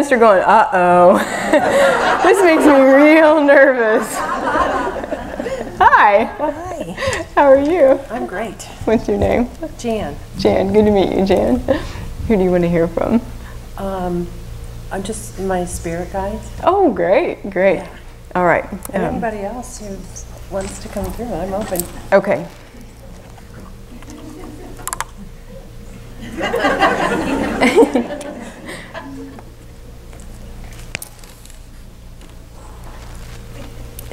dentists are going, uh-oh. This makes me real nervous. Hi. Hi. How are you? I'm great. What's your name? Jan. Jan. Good to meet you, Jan. Who do you want to hear from? I'm just my spirit guides. Oh, great. Great. Yeah. All right. And anybody else who wants to come through, I'm open. Okay.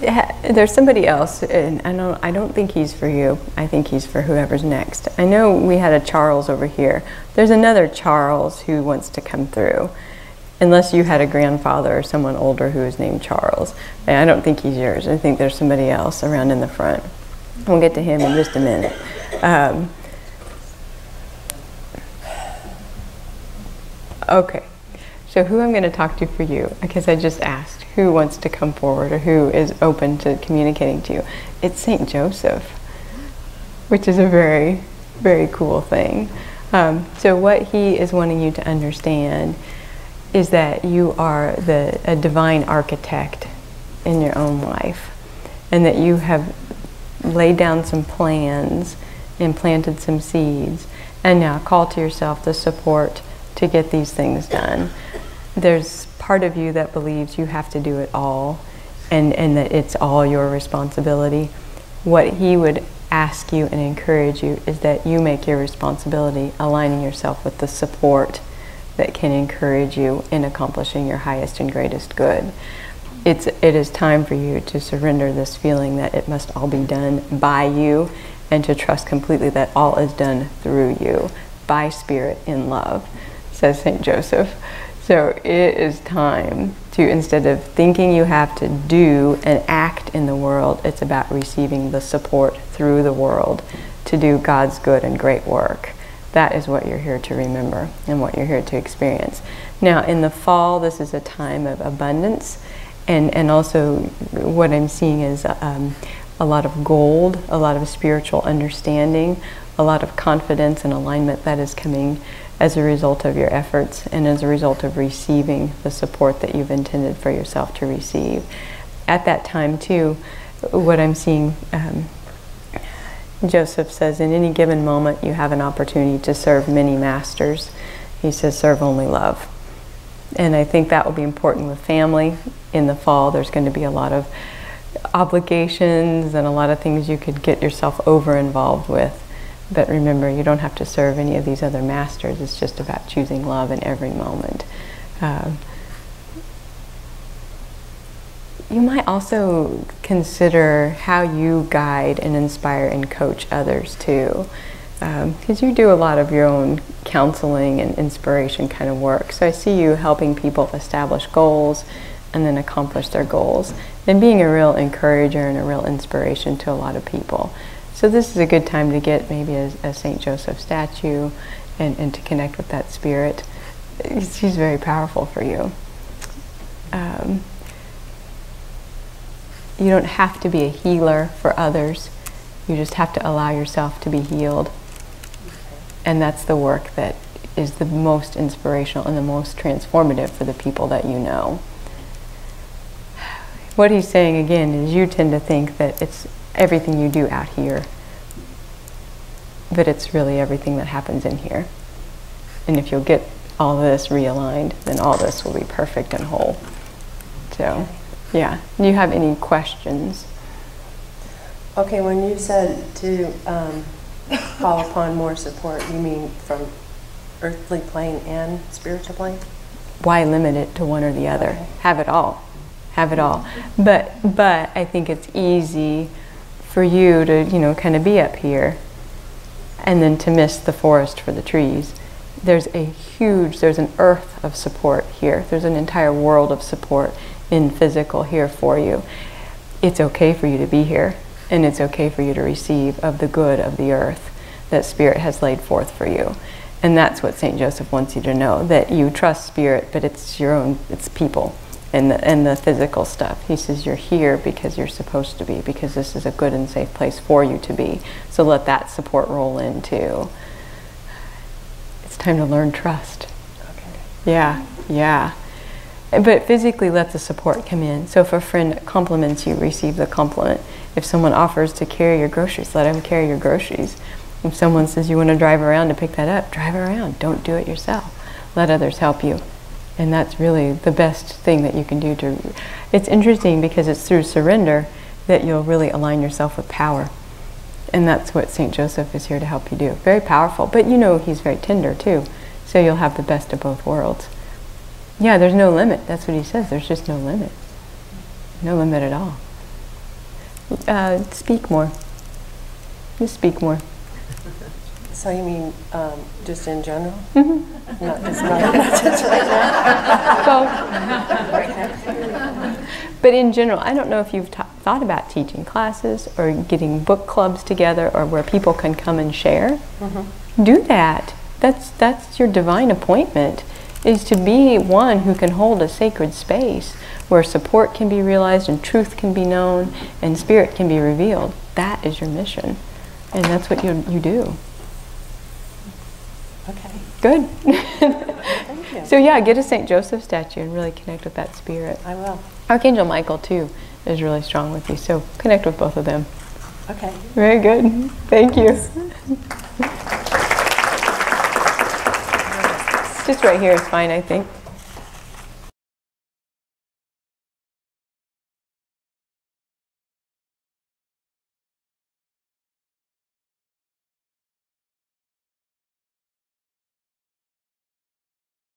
Yeah, there's somebody else, and I don't think he's for you. I think he's for whoever's next. I know we had a Charles over here. There's another Charles who wants to come through, unless you had a grandfather or someone older who is named Charles. And I don't think he's yours. I think there's somebody else around in the front. We'll get to him in just a minute. Okay, so who I'm going to talk to for you, because I just asked who wants to come forward or who is open to communicating to you. It's St. Joseph, which is a very, very cool thing. So what he is wanting you to understand is that you are a divine architect in your own life, and that you have laid down some plans and planted some seeds, and now call to yourself the support to get these things done. There's part of you that believes you have to do it all, and that it's all your responsibility. What he would ask you and encourage you is that you make your responsibility aligning yourself with the support that can encourage you in accomplishing your highest and greatest good. It is time for you to surrender this feeling that it must all be done by you, and to trust completely that all is done through you, by Spirit in love, says St. Joseph. So it is time to, instead of thinking you have to do and act in the world, it's about receiving the support through the world to do God's good and great work. That is what you're here to remember and what you're here to experience. Now, in the fall, this is a time of abundance, and also what I'm seeing is a lot of gold, a lot of spiritual understanding, a lot of confidence and alignment that is coming as a result of your efforts and as a result of receiving the support that you've intended for yourself to receive. At that time, too, what I'm seeing, Joseph says, in any given moment you have an opportunity to serve many masters. He says, serve only love. And I think that will be important with family. In the fall, there's going to be a lot of obligations and a lot of things you could get yourself over involved with. But remember, you don't have to serve any of these other masters. It's just about choosing love in every moment. You might also consider how you guide and inspire and coach others too, because you do a lot of your own counseling and inspiration kind of work. So I see you helping people establish goals and then accomplish their goals, and being a real encourager and a real inspiration to a lot of people. So this is a good time to get maybe a St. Joseph statue and to connect with that spirit. She's very powerful for you. You don't have to be a healer for others. You just have to allow yourself to be healed. And that's the work that is the most inspirational and the most transformative for the people that you know. What he's saying again is you tend to think that it's everything you do out here, but it's really everything that happens in here. And if you'll get all this realigned, then all this will be perfect and whole. So, yeah. Do you have any questions? Okay, when you said to call upon more support, you mean from earthly plane and spiritual plane? Why limit it to one or the other? Okay. Have it all. Have it all. But I think it's easy for you to, kind of be up here and then to miss the forest for the trees. There's an earth of support here. There's an entire world of support in physical here for you. It's okay for you to be here, and it's okay for you to receive of the good of the earth that Spirit has laid forth for you. And that's what St. Joseph wants you to know, that you trust Spirit, but it's your own, it's people and the physical stuff. He says you're here because you're supposed to be, because this is a good and safe place for you to be. So let that support roll in too. It's time to learn trust. Okay. Yeah, yeah. But physically let the support come in. So if a friend compliments you, receive the compliment. If someone offers to carry your groceries, let them carry your groceries. If someone says you want to drive around to pick that up, drive around. Don't do it yourself. Let others help you. And that's really the best thing that you can do to... It's interesting because it's through surrender that you'll really align yourself with power. And that's what St. Joseph is here to help you do. Very powerful. But you know he's very tender too. So you'll have the best of both worlds. Yeah, there's no limit. That's what he says. There's just no limit. No limit at all. Speak more. Just speak more. So you mean just in general? Mm-hmm. Not just right now? Both. But in general, I don't know if you've thought about teaching classes or getting book clubs together or where people can come and share. Mm-hmm. Do that. That's your divine appointment, is to be one who can hold a sacred space where support can be realized and truth can be known and spirit can be revealed. That is your mission. And that's what you do. Okay. Good. Thank you. So yeah, get a St. Joseph statue and really connect with that spirit. I will. Archangel Michael too is really strong with you, so connect with both of them. Okay. Very good. Thank you. Just right here is fine, I think.